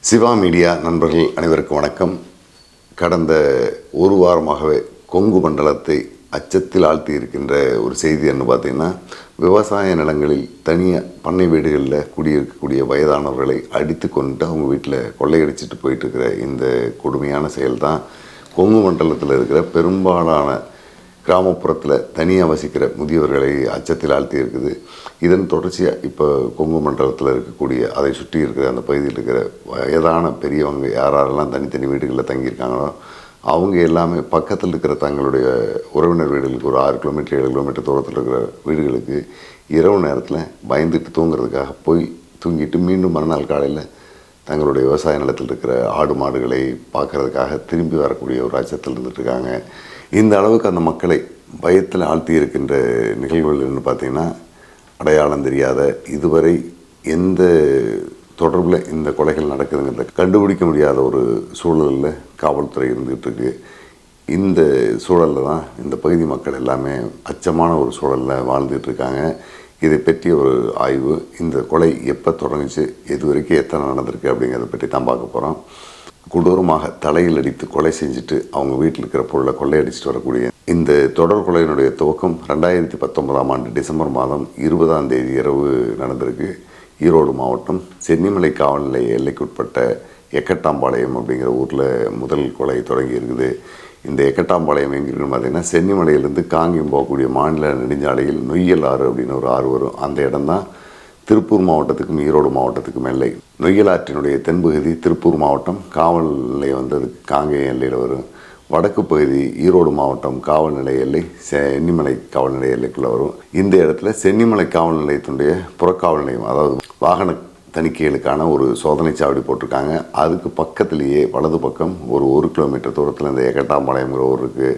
Siva media நண்பர்கள் அனைவருக்கும் வணக்கம். கடந்த ஒரு வாரமாகவே கொங்கு மண்டலத்தை அச்சத்தில் ஆழ்த்தி இருக்கின்ற ஒரு செய்தி என்ன பார்த்தீங்கன்னா, விவசாய நிலங்களில் தனியாக பண்ணை வீடுகளில் குடியிருக்கக்கூடிய வயதானவர்களை அடித்து கொண்டு அவங்க வீட்டில் கொள்ளையடிச்சிட்டு போயிட்டுருக்கிற இந்த கொடுமையான செயல் தான் கொங்கு மண்டலத்தில் இருக்கிற பெரும்பாலான கிராமப்புறத்தில் தனியாக வசிக்கிற முதியவர்களை அச்சத்தில் ஆழ்த்தி இருக்குது. இதன் தொடர்ச்சியாக இப்போ கொங்கு மண்டலத்தில் இருக்கக்கூடிய அதை சுற்றி இருக்கிற அந்த பகுதியில் இருக்கிற வயதான பெரியவங்க யாரெல்லாம் தனித்தனி வீடுகளில் தங்கியிருக்காங்களோ அவங்க எல்லாமே பக்கத்தில் இருக்கிற தங்களுடைய உறவினர் வீடுகளுக்கு ஒரு 6 கிலோமீட்டர் 7 கிலோமீட்டர் தூரத்தில் இருக்கிற வீடுகளுக்கு இரவு நேரத்தில் பயந்துட்டு தூங்குறதுக்காக போய் தூங்கிட்டு மீண்டும் மறுநாள் காலையில் தங்களுடைய விவசாய நிலத்தில் இருக்கிற ஆடு மாடுகளை பார்க்குறதுக்காக திரும்பி வரக்கூடிய ஒரு அச்சத்தில் இருந்துகிட்ருக்காங்க. இந்த அளவுக்கு அந்த மக்களை பயத்தில் ஆழ்த்தி இருக்கின்ற நிகழ்வுகள் என்ன பார்த்திங்கன்னா, அடையாளம் தெரியாத இதுவரை எந்த தொடர்பில் இந்த கொலைகள் நடக்குதுங்கிறத கண்டுபிடிக்க முடியாத ஒரு சூழலில் காவல்துறை இருந்துகிட்டு இருக்கு. இந்த சூழலில் தான் இந்த பகுதி மக்கள் எல்லாமே அச்சமான ஒரு சூழலில் வாழ்ந்துட்டு இருக்காங்க. இதை பற்றி ஒரு ஆய்வு, இந்த கொலை எப்போ தொடங்குச்சு, எது வரைக்கும் எத்தனை நடந்திருக்கு அப்படிங்கிறத பற்றி தான் பார்க்க போகிறோம். கொடூரமாக தலையில் அடித்து கொலை செஞ்சுட்டு அவங்க வீட்டில் இருக்கிற பொருளை கொள்ளையடிச்சிட்டு வரக்கூடிய இந்த தொடர் கொலையினுடைய துவக்கம் 2019ஆம் ஆண்டு டிசம்பர் மாதம் 20ஆம் தேதி இரவு நடந்திருக்கு. ஈரோடு மாவட்டம் சென்னிமலை காவல் நிலைய எல்லைக்குட்பட்ட எக்கட்டாம்பாளையம் அப்படிங்கிற ஊரில் முதல் கொலை தொடங்கி இருக்குது. இந்த எக்கட்டாம்பாளையம் எங்கே இருக்குன்னு பார்த்தீங்கன்னா, சென்னிமலையிலேருந்து காங்கேயம் போகக்கூடிய மாநில நெடுஞ்சாலையில் நொய்யல் ஆறு அப்படின்னு ஒரு ஆறு வரும். அந்த இடம் தான் திருப்பூர் மாவட்டத்துக்கும் ஈரோடு மாவட்டத்துக்கும் எல்லை. நொய்யல் ஆற்றினுடைய தென்பகுதி திருப்பூர் மாவட்டம் காவல் நிலையம் வந்து அதுக்கு காங்கேயம் எல்லையில் வரும். வடக்கு பகுதி ஈரோடு மாவட்டம் காவல் நிலைய எல்லை சென்னிமலை காவல் நிலைய எல்லைக்குள்ளே வரும். இந்த இடத்துல சென்னிமலை காவல் நிலையத்தினுடைய புறக்காவல் நிலையம், அதாவது வாகன தணிக்கைகளுக்கான ஒரு சோதனை சாவடி போட்டிருக்காங்க. அதுக்கு பக்கத்துலேயே வலது பக்கம் ஒரு 1 கிலோமீட்டர் தூரத்தில் இந்த எக்கட்டாம்பாளையங்கிற ஊர் இருக்குது.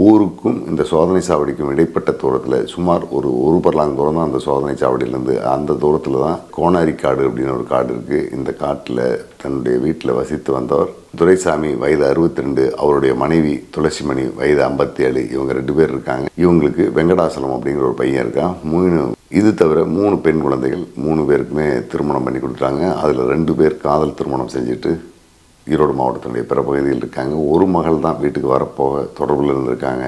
ஊருக்கும் இந்த சோதனை சாவடிக்கும் இடைப்பட்ட தூரத்தில் சுமார் ஒரு பர்லாங் தூரம் தான் அந்த சோதனை சாவடியிலேருந்து. அந்த தூரத்தில் தான் கோனாரி காடு அப்படின்னு ஒரு காடு இருக்குது. இந்த காட்டில் தன்னுடைய வீட்டில் வசித்து வந்தவர் துரைசாமி, வயது 62, அவருடைய மனைவி துளசிமணி, வயது 57. இவங்க 2 பேர் இருக்காங்க. இவங்களுக்கு வெங்கடாசலம் அப்படிங்கிற ஒரு பையன் இருக்கான். இது தவிர 3 பெண் குழந்தைகள். 3 பேருக்குமே திருமணம் பண்ணி கொடுத்துட்டாங்க. அதில் 2 பேர் காதல் திருமணம் செஞ்சுட்டு ஈரோடு மாவட்டத்தினுடைய பிற பகுதியில் இருக்காங்க. ஒரு மகள் தான் வீட்டுக்கு வரப்போக தொடர்பில் இருந்திருக்காங்க.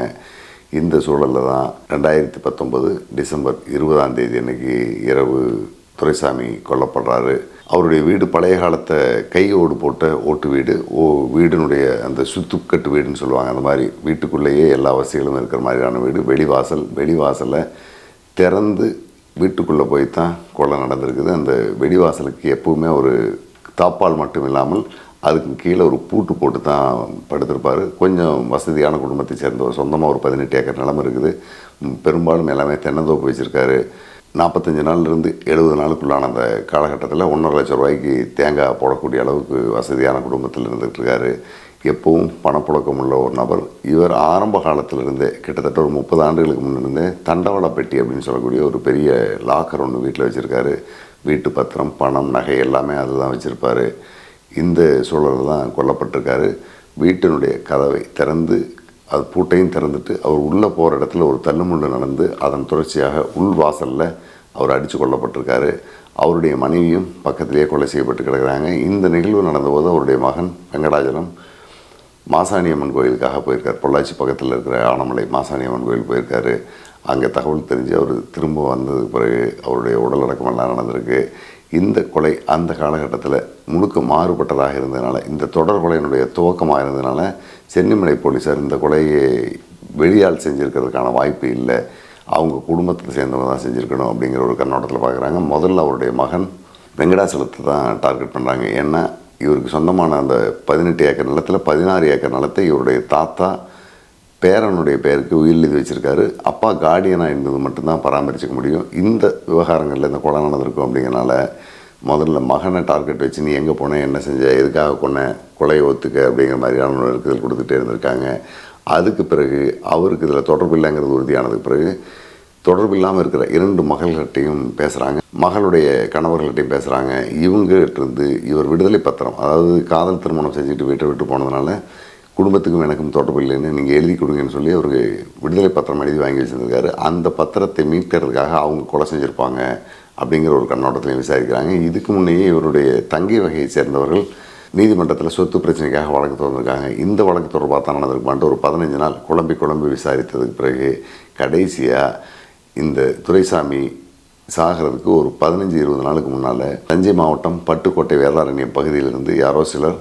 இந்த சூழலில் தான் 2019 டிசம்பர் 20ஆம் தேதி அன்னைக்கு இரவு துரைசாமி கொல்லப்படுறாரு. அவருடைய வீடு பழைய காலத்தை கையோடு போட்ட ஓட்டு வீடு. வீடினுடைய அந்த சுத்துக்கட்டு வீடுன்னு சொல்லுவாங்க. அந்த மாதிரி வீட்டுக்குள்ளேயே எல்லா வசதிகளும் இருக்கிற மாதிரியான வீடு. வெளிவாசலை திறந்து வீட்டுக்குள்ளே போய் தான் கொலை நடந்திருக்குது. அந்த வெளிவாசலுக்கு எப்பவுமே ஒரு தாப்பால் மட்டும் இல்லாமல் அதுக்கு கீழே ஒரு பூட்டு போட்டு தான் படுத்திருப்பார். கொஞ்சம் வசதியான குடும்பத்தை சேர்ந்தவர். சொந்தமாக ஒரு 18 ஏக்கர் நிலம் இருக்குது. பெரும்பாலும் எல்லாமே தென்னந்தோப்பு வச்சுருக்காரு. 45 நாள்லேருந்து 70 நாளுக்குள்ளான அந்த காலகட்டத்தில் 1.5 லட்சம் ரூபாய்க்கு தேங்காய் போடக்கூடிய அளவுக்கு வசதியான குடும்பத்தில் இருந்துகிட்ருக்காரு. எப்பவும் பணப்புழக்கம் உள்ள ஒரு நபர். இவர் ஆரம்ப காலத்திலிருந்தே கிட்டத்தட்ட ஒரு 30 ஆண்டுகளுக்கு முன்னிருந்தே தண்டவாள பெட்டி அப்படின்னு சொல்லக்கூடிய ஒரு பெரிய லாக்கர் ஒன்று வீட்டில் வச்சுருக்காரு. வீட்டு பத்திரம், பணம், நகை எல்லாமே அதுதான் வச்சுருப்பார். இந்த சூழலில் தான் கொல்லப்பட்டிருக்காரு. வீட்டினுடைய கதவை திறந்து அது பூட்டையும் திறந்துட்டு அவர் உள்ளே போகிற இடத்துல ஒரு தள்ளுமுள்ளு நடந்து அதன் தொடர்ச்சியாக உள்வாசலில் அவர் அடித்து கொல்லப்பட்டிருக்காரு. அவருடைய மனைவியும் பக்கத்திலேயே கொலை செய்யப்பட்டு கிடக்கிறாங்க. இந்த நிகழ்வு நடந்தபோது அவருடைய மகன் வெங்கடாஜலம் மாசாணியம்மன் கோயிலுக்காக போயிருக்கார். பொள்ளாச்சி பக்கத்தில் இருக்கிற ஆனமலை மாசாணியம்மன் கோயில் போயிருக்காரு. அங்கே தகவல் தெரிஞ்சு அவர் திரும்ப வந்ததுக்கு பிறகு அவருடைய உடலடக்கமெல்லாம் நடந்திருக்கு. இந்த கொலை அந்த காலகட்டத்தில் முழுக்க மாறுபட்டதாக இருந்ததுனால, இந்த தொடர் கொலையினுடைய துவக்கமாக இருந்ததுனால சென்னிமலை போலீஸார் இந்த கொலையை வெளியால் செஞ்சுருக்கிறதுக்கான வாய்ப்பு இல்லை, அவங்க குடும்பத்தில் சேர்ந்தவங்க தான் செஞ்சுருக்கணும் அப்படிங்கிற ஒரு கண்ணோட்டத்தில் பார்க்குறாங்க. முதல்ல அவருடைய மகன் வெங்கடாசலத்தை தான் டார்கெட் பண்ணுறாங்க. ஏன்னா இவருக்கு சொந்தமான அந்த 18 ஏக்கர் நிலத்தில் 16 ஏக்கர் நிலத்தை இவருடைய தாத்தா பேரனுடைய பேருக்கு உயில் எழுதி வச்சுருக்காரு. அப்பா கார்டியனாக இருந்தது மட்டும்தான் பராமரிச்சிக்க முடியும். இந்த விவகாரங்களில் இந்த கொலை நடந்திருக்கும். அப்படிங்கிறனால முதல்ல மகனை டார்கெட் வச்சு நீ எங்கே போனேன், என்ன செஞ்ச, எதுக்காக கொலையை ஒத்துக்க அப்படிங்கிற மாதிரியான ஒரு இருக்குதல் கொடுத்துட்டே இருந்திருக்காங்க. அதுக்கு பிறகு அவருக்கு இதில் தொடர்பு இல்லைங்கிறது உறுதியானதுக்கு பிறகு தொடர்பு இல்லாமல் இருக்கிற 2 மகள்கிட்டையும் பேசுகிறாங்க. மகளுடைய கணவர்கள்ட்டையும் பேசுகிறாங்க. இவங்ககிட்ட இருந்து இவர் விடுதலை பத்திரம், அதாவது காதல் திருமணம் செஞ்சுட்டு வீட்டை விட்டு போனதுனால குடும்பத்துக்கும் எனக்கும் தொடர்பு இல்லைன்னு நீங்கள் எழுதி கொடுங்கன்னு சொல்லி அவருக்கு விடுதலை பத்திரம் எழுதி வாங்கி வச்சுருக்காரு. அந்த பத்திரத்தை மீட்கிறதுக்காக அவங்க கொலை செஞ்சுருப்பாங்க அப்படிங்கிற ஒரு கண்ணோட்டத்திலையும் விசாரிக்கிறாங்க. இதுக்கு முன்னையே இவருடைய தங்கை வகையை சேர்ந்தவர்கள் நீதிமன்றத்தில் சொத்து பிரச்சனைக்காக வழக்கு தொடர்ந்துருக்காங்க. இந்த வழக்கு தொடர்பாக தான் நடந்திருக்குமான்ட்டு ஒரு 15 நாள் குழம்பி விசாரித்ததுக்கு பிறகு கடைசியாக இந்த துரைசாமி சாகிறதுக்கு ஒரு 15-20 நாளுக்கு முன்னால் தஞ்சை மாவட்டம் பட்டுக்கோட்டை வேதாரண்யம் பகுதியிலிருந்து யாரோ சிலர்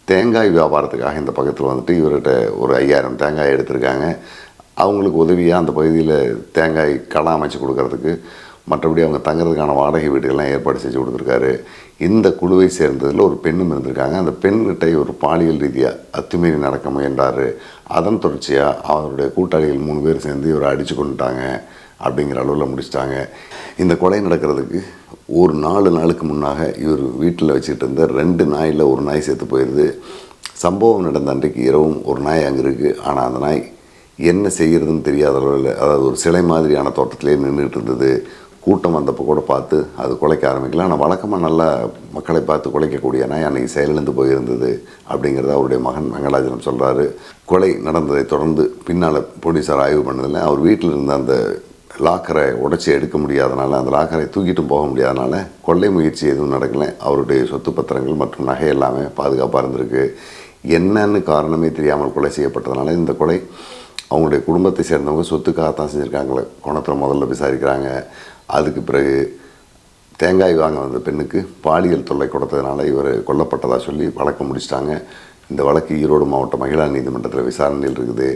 தேங்காய் வியாபாரத்துக்காக இந்த பக்கத்தில் வந்துட்டு இவர்கிட்ட ஒரு 5000 தேங்காய் எடுத்திருக்காங்க. அவங்களுக்கு உதவியாக அந்த பகுதியில் தேங்காய் களம் அமைச்சு கொடுக்கறதுக்கு, மற்றபடி அவங்க தங்குறதுக்கான வாடகை வீடுகள்லாம் ஏற்பாடு செஞ்சு கொடுத்துருக்காரு. இந்த குழுவை சேர்ந்ததில் ஒரு பெண்ணும் இருந்திருக்காங்க. அந்த பெண்கிட்ட ஒரு பாலியல் ரீதியாக அத்துமீறி நடக்க முயன்றார். அதன் தொடர்ச்சியாக அவருடைய கூட்டாளிகள் 3 பேர் சேர்ந்து இவரை அடித்து கொண்டுட்டாங்க அப்படிங்கிற அளவில் முடிச்சிட்டாங்க. இந்த கொலை நடக்கிறதுக்கு ஒரு 4 நாளுக்கு முன்னாக இவர் வீட்டில் வச்சுக்கிட்டு இருந்த 2 நாயில் ஒரு நாய் செத்து போயிடுது. சம்பவம் நடந்த அன்றைக்கு இரவும் ஒரு நாய் அங்கே இருக்குது. ஆனால் அந்த நாய் என்ன செய்கிறதுன்னு தெரியாத அளவில், அதாவது ஒரு சிலை மாதிரியான தோட்டத்திலே நின்றுட்டு இருந்தது. கூட்டம் வந்தப்போ கூட பார்த்து அது குலைக்க ஆரம்பிக்கல. ஆனால் வழக்கமாக நல்லா மக்களை பார்த்து குலைக்கக்கூடிய நாய் அன்றைக்கி செயலிழந்து போயிருந்தது அப்படிங்கிறத அவருடைய மகன் வெங்கடாஜலம் சொல்கிறாரு. கொலை நடந்ததை தொடர்ந்து பின்னால் போலீஸார் ஆய்வு பண்ணதில்லை. அவர் வீட்டில் இருந்த அந்த லாக்கரை உடைச்சி எடுக்க முடியாதனால, அந்த லாக்கரை தூக்கிட்டும் போக முடியாதனால கொள்ளை முயற்சி எதுவும் நடக்கலை. அவருடைய சொத்து பத்திரங்கள் மற்றும் நகை எல்லாமே பாதுகாப்பாக இருந்திருக்கு. என்னன்னு காரணமே தெரியாமல் கொலை செய்யப்பட்டதுனால இந்த கொலை அவங்களுடைய குடும்பத்தை சேர்ந்தவங்க சொத்துக்காகத்தான் செஞ்சுருக்காங்களே கோணத்தில் முதல்ல விசாரிக்கிறாங்க. அதுக்கு பிறகு தேங்காய் வாங்க வந்த பெண்ணுக்கு பாலியல் தொல்லை கொடுத்ததுனால இவர் கொல்லப்பட்டதாக சொல்லி வழக்கு முடிச்சிட்டாங்க. இந்த வழக்கு ஈரோடு மாவட்ட மகிழா நீதிமன்றத்தில் விசாரணையில் இருக்குது.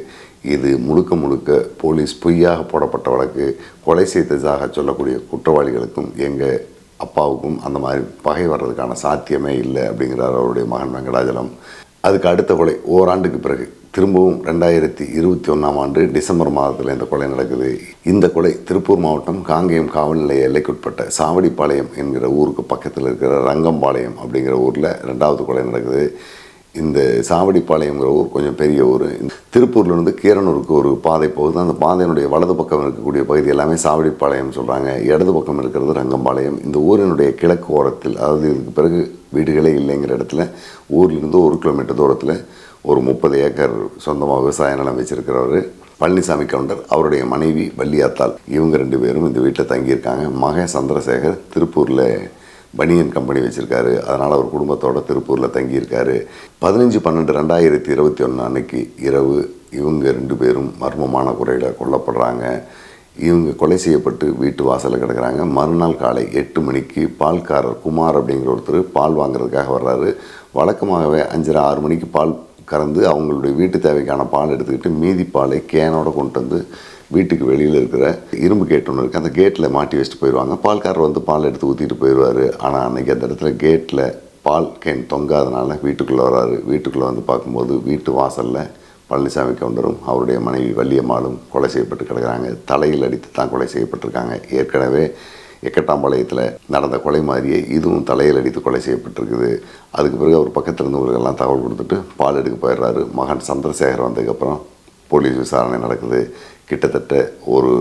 இது முழுக்க போலீஸ் பொய்யாக போடப்பட்ட வழக்கு. கொலை செய்ததாக சொல்லக்கூடிய குற்றவாளிகளுக்கும் எங்கள் அப்பாவுக்கும் அந்த மாதிரி பகை வர்றதுக்கான சாத்தியமே இல்லை அப்படிங்கிறார் அவருடைய மகன் வெங்கடாஜலம். அதுக்கு அடுத்த கொலை ஓராண்டுக்கு பிறகு திரும்பவும் 2021ஆம் ஆண்டு டிசம்பர் மாதத்தில் இந்த கொலை நடக்குது. இந்த கொலை திருப்பூர் மாவட்டம் காங்கேயம் காவல் நிலைய எல்லைக்குட்பட்ட சாவடிப்பாளையம் என்கிற ஊருக்கு பக்கத்தில் இருக்கிற ரங்கம்பாளையம் அப்படிங்கிற ஊரில் 2வது கொலை நடக்குது. இந்த சாவடிப்பாளையங்கிற ஊர் கொஞ்சம் பெரிய ஊர். திருப்பூர்லேருந்து கீரனூருக்கு ஒரு பாதை போகுது. அந்த பாதையினுடைய வலது பக்கம் இருக்கக்கூடிய பகுதி எல்லாமே சாவடிப்பாளையம் சொல்கிறாங்க. இடது பக்கம் இருக்கிறது ரங்கம்பாளையம். இந்த ஊரினுடைய கிழக்கு ஓரத்தில், அதாவது இதுக்கு பிறகு வீடுகளே இல்லைங்கிற இடத்துல ஊர்லேருந்து 1 கிலோமீட்டர் தூரத்தில் ஒரு 30 ஏக்கர் சொந்தமாக விவசாய நிலம் வச்சுருக்கிறவர் பழனிசாமி கவுண்டர், அவருடைய மனைவி வள்ளியாத்தாள், இவங்க 2 பேரும் இந்த வீட்டில் தங்கியிருக்காங்க. மகன் சந்திரசேகர் திருப்பூரில் பனியன் கம்பெனி வச்சுருக்காரு. அதனால் அவர் குடும்பத்தோடு திருப்பூரில் தங்கியிருக்காரு. 15/12/2021 அன்னைக்கு இரவு இவங்க 2 பேரும் மர்மமான குறையில் கொல்லப்படுறாங்க. இவங்க கொலை செய்யப்பட்டு வீட்டு வாசலில் கிடக்கிறாங்க. மறுநாள் காலை 8 மணிக்கு பால்காரர் குமார் அப்படிங்கிற ஒருத்தர் பால் வாங்குறதுக்காக வர்றாரு. வழக்கமாகவே 5:30-6 மணிக்கு பால் கறந்து அவங்களுடைய வீட்டு தேவைக்கான பால் எடுத்துக்கிட்டு மீதி பாலை கேனோட கொண்டு வந்து வீட்டுக்கு வெளியில் இருக்கிற இரும்பு கேட் ஒன்று இருக்குது, அந்த கேட்டில் மாட்டி வச்சுட்டு போயிடுவாங்க. பால்காரர் வந்து பால் எடுத்து ஊற்றிட்டு போயிடுவார். ஆனால் அன்றைக்கி அந்த இடத்துல கேட்டில் பால் கேன் தொங்காதனால வீட்டுக்குள்ளே வர்றாரு. வீட்டுக்குள்ளே வந்து பார்க்கும்போது வீட்டு வாசலில் பழனிசாமி கவுண்டரும் அவருடைய மனைவி வள்ளியம்மாளும் கொலை செய்யப்பட்டு கிடக்கிறாங்க. தலையில் அடித்து தான் கொலை செய்யப்பட்டிருக்காங்க. ஏற்கனவே எக்கட்டாம்பாளையத்தில் நடந்த கொலை மாதிரியே இதுவும் தலையில் அடித்து கொலை செய்யப்பட்டிருக்குது. அதுக்கு பிறகு அவர் பக்கத்தில் இருந்தவர்களெல்லாம் தகவல் கொடுத்துட்டு பால் எடுக்க போயிடுறாரு. மகன் சந்திரசேகர் வந்ததுக்கப்புறம் போலீஸ் விசாரணை நடக்குது. கிட்டத்தட்ட ஒரு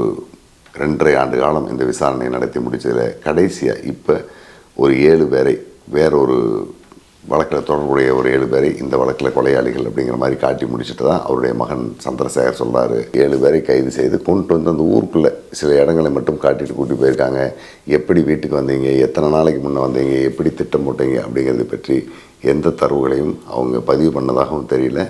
2.5 ஆண்டு காலம் இந்த விசாரணை நடத்தி முடிச்சதில் கடைசியாக இப்போ ஒரு 7 பேரை, வேறொரு வழக்கில் தொடர்புடைய ஒரு 7 பேரை இந்த வழக்கில் கொலையாளிகள் அப்படிங்கிற மாதிரி காட்டி முடிச்சுட்டு தான் அவருடைய மகன் சந்திரசேகர் சொல்கிறாரு. 7 பேரை கைது செய்து கொண்டு வந்து அந்த ஊருக்குள்ளே சில இடங்களை மட்டும் காட்டிட்டு கூட்டி போயிருக்காங்க. எப்படி வீட்டுக்கு வந்தீங்க, எத்தனை நாளைக்கு முன்னே வந்தீங்க, எப்படி திட்டம் போட்டீங்க அப்படிங்கிறத பற்றி எந்த தரவுகளையும் அவங்க பதிவு பண்ணதாகவும் தெரியல.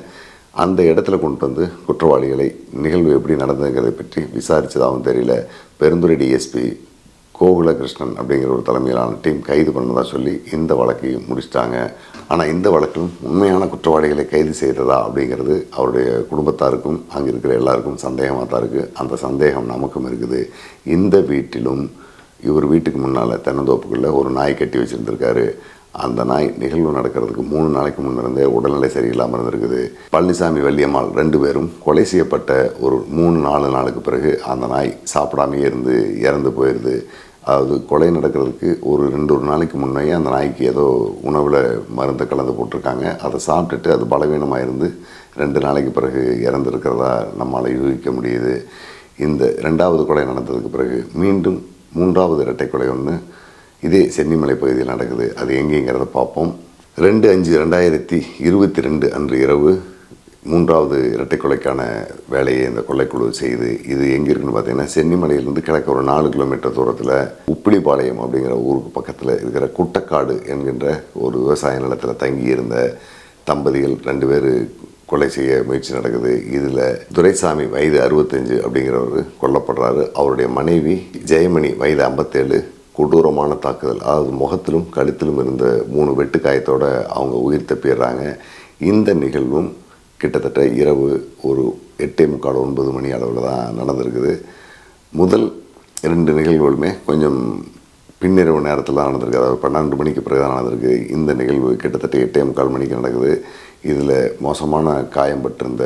அந்த இடத்துல கொண்டு வந்து குற்றவாளிகளை நிகழ்வு எப்படி நடந்ததுங்கிறதை பற்றி விசாரித்ததாகவும் தெரியல. பெருந்துறை டிஎஸ்பி கோகுலகிருஷ்ணன் அப்படிங்கிற ஒரு தலைமையிலான டீம் கைது பண்ணதாக சொல்லி இந்த வழக்கையும் முடிச்சிட்டாங்க. ஆனால் இந்த வழக்கிலும் உண்மையான குற்றவாளிகளை கைது செய்ததா அப்படிங்கிறது அவருடைய குடும்பத்தாருக்கும் அங்கே இருக்கிற எல்லாருக்கும் சந்தேகமாக தான் இருக்குது. அந்த சந்தேகம் நமக்கும் இருக்குது. இந்த வீட்டிலும் இவர் வீட்டுக்கு முன்னால் தென்னந்தோப்புக்குள்ளே ஒரு நாய் கட்டி வச்சுருந்துருக்காரு. அந்த நாய் நிகழ்வு நடக்கிறதுக்கு 3 நாளைக்கு முன்னிருந்தே உடல்நிலை சரியில்லாமல் இருந்திருக்குது. பழனிசாமி வள்ளியம்மாள் 2 பேரும் கொலை செய்யப்பட்ட ஒரு 3-4 நாளுக்கு பிறகு அந்த நாய் சாப்பிடாமையே இருந்து இறந்து போயிடுது. அதாவது கொலை நடக்கிறதுக்கு ஒரு 2 நாளைக்கு முன்னே அந்த நாய்க்கு ஏதோ உணவில் மருந்தை கலந்து போட்டிருக்காங்க. அதை சாப்பிட்டுட்டு அது பலவீனமாக இருந்து 2 நாளைக்கு பிறகு இறந்துருக்கிறதா நம்மளால் யூகிக்க முடியுது. இந்த 2வது கொலை நடந்ததுக்கு பிறகு மீண்டும் 3வது இரட்டை கொலை ஒன்று இதே சென்னிமலை பகுதியில் நடக்குது. அது எங்கேங்கிறத பார்ப்போம். 2/5/2022 அன்று இரவு மூன்றாவது இரட்டை கொலைக்கான வேலையை இந்த கொள்ளைக்குழு செய்து இது எங்கே இருக்குன்னு பார்த்தீங்கன்னா சென்னிமலையிலிருந்து கிழக்கு ஒரு 4 கிலோமீட்டர் தூரத்தில் உப்பிலிபாளையம் அப்படிங்கிற ஊருக்கு பக்கத்தில் இருக்கிற குட்டக்காடு என்கின்ற ஒரு விவசாய நிலத்தில் தங்கி இருந்த தம்பதிகள் 2 பேர் கொலை செய்ய முயற்சி நடக்குது. இதில் துரைசாமி வயது 65 அப்படிங்கிறவர் கொல்லப்படுறாரு. அவருடைய மனைவி ஜெயமணி வயது 57 கொடூரமான தாக்குதல், அதாவது முகத்திலும் கழுத்திலும் இருந்த 3 வெட்டுக்காயத்தோடு அவங்க உயிர் தப்பிடுறாங்க. இந்த நிகழ்வும் கிட்டத்தட்ட இரவு ஒரு 8:45 9 மணி அளவில் தான் நடந்திருக்குது. முதல் 2 நிகழ்வுகளுமே கொஞ்சம் பின்னிரவு நேரத்தில் தான் நடந்திருக்கு, அதாவது 12 மணிக்கு பிறகு தான் நடந்திருக்கு. இந்த நிகழ்வு கிட்டத்தட்ட 8:45 மணிக்கு நடக்குது. இதில் மோசமான காயம்பட்டிருந்த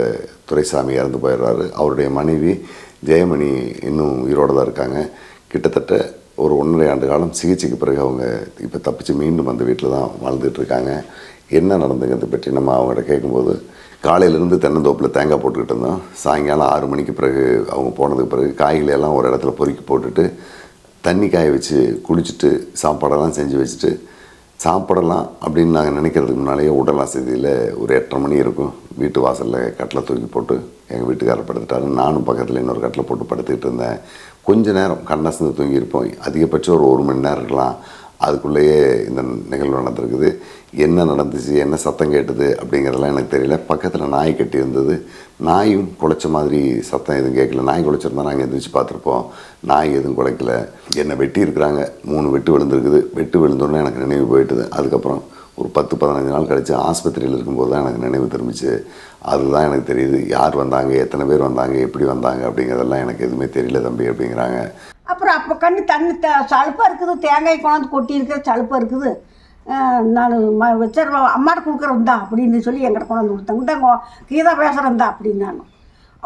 துரைசாமி இறந்து போயிடுறாரு. அவருடைய மனைவி ஜெயமணி இன்னும் உயிரோடு தான் இருக்காங்க. கிட்டத்தட்ட ஒரு 1.5 ஆண்டு காலம் சிகிச்சைக்கு பிறகு அவங்க இப்போ தப்பிச்சு மீண்டும் அந்த வீட்டில் தான் வாழ்ந்துட்டுருக்காங்க. என்ன நடந்துங்கிறத பற்றி நம்ம அவங்கள்ட்ட கேட்கும்போது, காலையிலேருந்து தென்னந்தோப்பில் தேங்காய் போட்டுக்கிட்டு இருந்தோம். சாயங்காலம் 6 மணிக்கு பிறகு அவங்க போனதுக்கு பிறகு காய்களையெல்லாம் ஒரு இடத்துல பொறுக்கி போட்டுட்டு தண்ணி காய வச்சு குடிச்சிட்டு சாப்பாடெல்லாம் செஞ்சு வச்சுட்டு சாப்பிடலாம் அப்படின்னு நாங்கள் நினைக்கிறதுக்கு முன்னாலேயே உடல் அசதியில் ஒரு 8:30 மணி இருக்கும். வீட்டு வாசலில் கட்டில் தூக்கி போட்டு எங்கள் வீட்டுக்காரர் படுத்துட்டாரு. நானும் பக்கத்தில் இன்னொரு கட்டில் போட்டு படுத்துக்கிட்டு இருந்தேன். கொஞ்ச நேரம் கண்ணசந்து தூங்கியிருப்போம். அதிகபட்சம் ஒரு 1 மணி நேரம் இருக்கலாம். அதுக்குள்ளேயே இந்த நிகழ்வு நடந்திருக்குது. என்ன நடந்துச்சு, என்ன சத்தம் கேட்டுது அப்படிங்கிறதெல்லாம் எனக்கு தெரியல. பக்கத்தில் நாய் கட்டி இருந்தது. நாயும் குலைச்ச மாதிரி சத்தம் எதுவும் கேட்கல. நாய் குலைச்சிருந்தா நாங்கள் எந்திரிச்சு பார்த்துருப்போம். நாய் எதுவும் குலைக்கல. என்னை வெட்டி இருக்கிறாங்க. 3 வெட்டு விழுந்திருக்குது. வெட்டு விழுந்தோடனே எனக்கு நினைவு போயிட்டுது. அதுக்கப்புறம் ஒரு 10-15 நாள் கழித்து ஆஸ்பத்திரியில் இருக்கும்போது தான் எனக்கு நினைவு திரும்பிச்சு. அதுதான் எனக்கு தெரியுது யார் வந்தாங்க, எத்தனை பேர் வந்தாங்க, எப்படி வந்தாங்க அப்படிங்கிறதெல்லாம் எனக்கு எதுவுமே தெரியல தம்பி அப்படிங்கிறாங்க. அப்புறம் அப்போ கண்ணு தண்ணி சலுப்பாக இருக்குது, தேங்காய் கொண்டாந்து கொட்டி இருக்கிற சலுப்பாக இருக்குது. நான் வச்சிருவா அம்மாட்ட கொடுக்குறேன் தான் அப்படின்னு சொல்லி எங்கிட்ட கொண்டாந்து கொடுத்தாங்க. இந்தாங்க கீதா பேசுகிறேன் தான் அப்படின்னாங்க.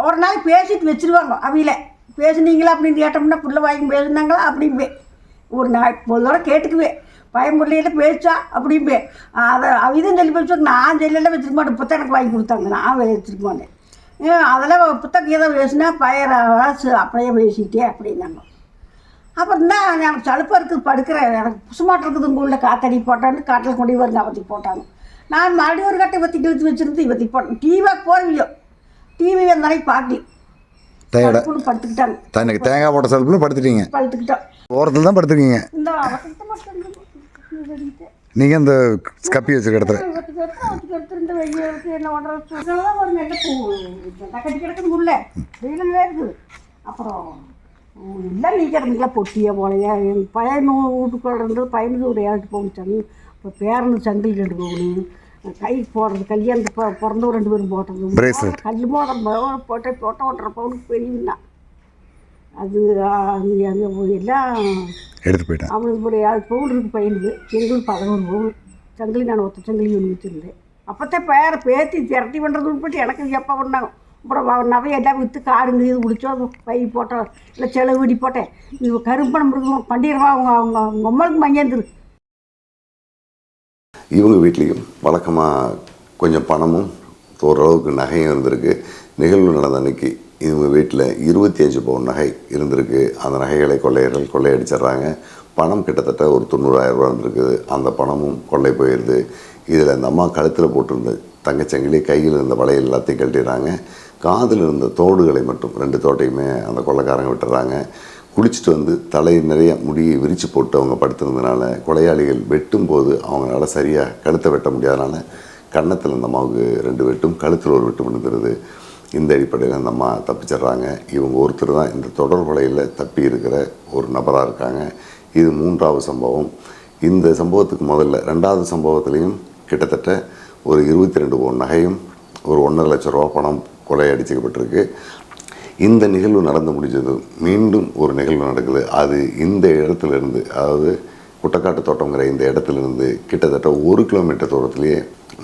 ஒரு நாள் பேசிட்டு வச்சுருவாங்க. அவையில் பேசுனீங்களா அப்படின்னு கேட்டோம்னா புள்ள வாங்கி பேசுனாங்களா அப்படின்பே. ஒரு நாள் பொழுதோட கேட்டுக்குவேன். பயமுறையில் பேச்சா அப்படின்பே. அதை அவிதான் சொல்லி பேசுவாங்க. நான் செல்லெல்லாம் வச்சுருக்க மாட்டேன். புத்தகம் எனக்கு வாங்கி கொடுத்தாங்க, நான் வச்சுருக்க மாட்டேன். அதெல்லாம் புத்தகம் கீதா பேசுனா அப்படியே பேசிட்டே அப்படின்னாங்க. அப்புறம் தான் எனக்கு சலுப்பாக இருக்குது, படுக்கிறேன், எனக்கு புசுமாட்டம் இருக்குது, உங்கள் உள்ள காத்தடி போட்டான்னு காட்டில் கொண்டு வருங்க அவத்தி போட்டாங்க. நான் மறுபடியும் ஒரு கட்டை இவத்தி கிழித்து வச்சுருந்து இவத்தி போட்டேன். டிவியாக போகிறவியோ டிவி வந்தாலே பார்க்கல படுத்துக்கிட்டாங்க. தேங்காய் போட்ட சலுப்பில் படுத்துக்கிட்டோம். ஓரத்தில் தான் படுத்துருக்கீங்க. இந்த அவசரத்தை மட்டும் நீங்கள் இந்த கப்பி வச்சுருக்க இடத்துல எடுத்துருந்து வெயிலுக்கு என்ன பண்ணுறது ஒரு நெல்லை கட்டி கிடக்குது உள்ள வெயிலே இருக்குது. அப்புறம் எல்லாம் நீக்கிறதுக்கெல்லாம் பொட்டியாக போலையா எங்கள் பையனு வீட்டுக்குள்ள இருந்தது. பையனுக்கு ஒரு 7 பவுன் சங்கு, இப்போ பேரனுக்கு சங்கிலி 2 பவுன், கை போடுறது கல்யாணத்துக்கு பிறந்தவங்க 2 பேரும் போட்டது கல் போட்ட 1.5 பவுனுக்கு பெரியவன். அது எல்லாம் எடுத்து போயிட்டேன். அவனுக்கு ஒரு 7 பவுன் இருக்குது பையனுக்கு. எங்களுக்கு 11 பவுன் சங்கிலி. நான் ஒத்த சங்கிலி ஒன்று வச்சுருந்தேன். அப்போத்தான் பேத்தி திரட்டி பண்ணுறது உட்பட்டு எனக்கு எப்போ பண்ணாங்க. அப்புறம் நவையை எல்லாம் விற்று காடுங்க இது பிடிச்சோம், பை போட்டோம், இல்லை செலவு வீடி போட்டேன். இது கரும்பணம் இருக்கும் பண்டிகை அவங்க அம்மாவுக்கு மஞ்சந்துரு. இவங்க வீட்லேயும் வழக்கமாக கொஞ்சம் பணமும் ஓரளவுக்கு நகையும் இருந்திருக்கு. நிகழ்வு நடந்த அன்னைக்கு இவங்க வீட்டில் 25 பவுன் நகை இருந்திருக்கு. அந்த நகைகளை கொள்ளையர்கள் கொள்ளையடிச்சிட்றாங்க. பணம் கிட்டத்தட்ட ஒரு 90,000 ரூபா இருந்திருக்குது. அந்த பணமும் கொள்ளை போயிடுது. இதில் அந்த அம்மா கழுத்தில் போட்டிருந்த தங்கச்சங்கிலி, கையில் இருந்த வளையல் எல்லாத்தையும் கழட்டிடுறாங்க. காதில் இருந்த தோடுகளை மட்டும் 2 தோட்டையுமே அந்த கொள்ளைக்காரங்க விட்டுறாங்க. குளிச்சுட்டு வந்து தலை நிறைய முடியை விரித்து போட்டு அவங்க படுத்திருந்தனால கொலையாளிகள் வெட்டும்போது அவங்களால சரியாக கழுத்தை வெட்ட முடியாதனால கன்னத்தில் அந்த அம்மாவுக்கு 2 வெட்டும், கழுத்தில் ஒரு வெட்டும் விழுந்துருது. இந்த அடிப்படையில் அந்த அம்மா தப்பிச்சிட்றாங்க. இவங்க ஒருத்தர் தான் இந்த தொடர் கொலையில் தப்பி இருக்கிற ஒரு நபராக இருக்காங்க. இது 3வது சம்பவம். இந்த சம்பவத்துக்கு முதல்ல 2வது சம்பவத்துலேயும் கிட்டத்தட்ட ஒரு 22 பவுன் நகையும் ஒரு 1.5 லட்சம் ரூபா பணம் கொள்ளையடிக்கப்பட்டிருக்கு. இந்த நிகழ்வு நடந்து முடிஞ்சதும் மீண்டும் ஒரு நிகழ்வு நடக்குது. அது இந்த இடத்துலேருந்து, அதாவது குட்டக்காட்டு தோட்டங்கிற இந்த இடத்துலேருந்து கிட்டத்தட்ட 1 கிலோமீட்டர் தூரத்துலேயே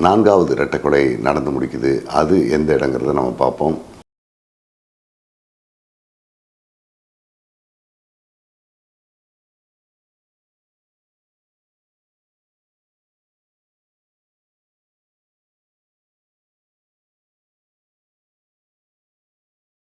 4வது இரட்டை கொலை நடந்து முடிக்குது. அது எந்த இடங்கிறத நம்ம பார்ப்போம்.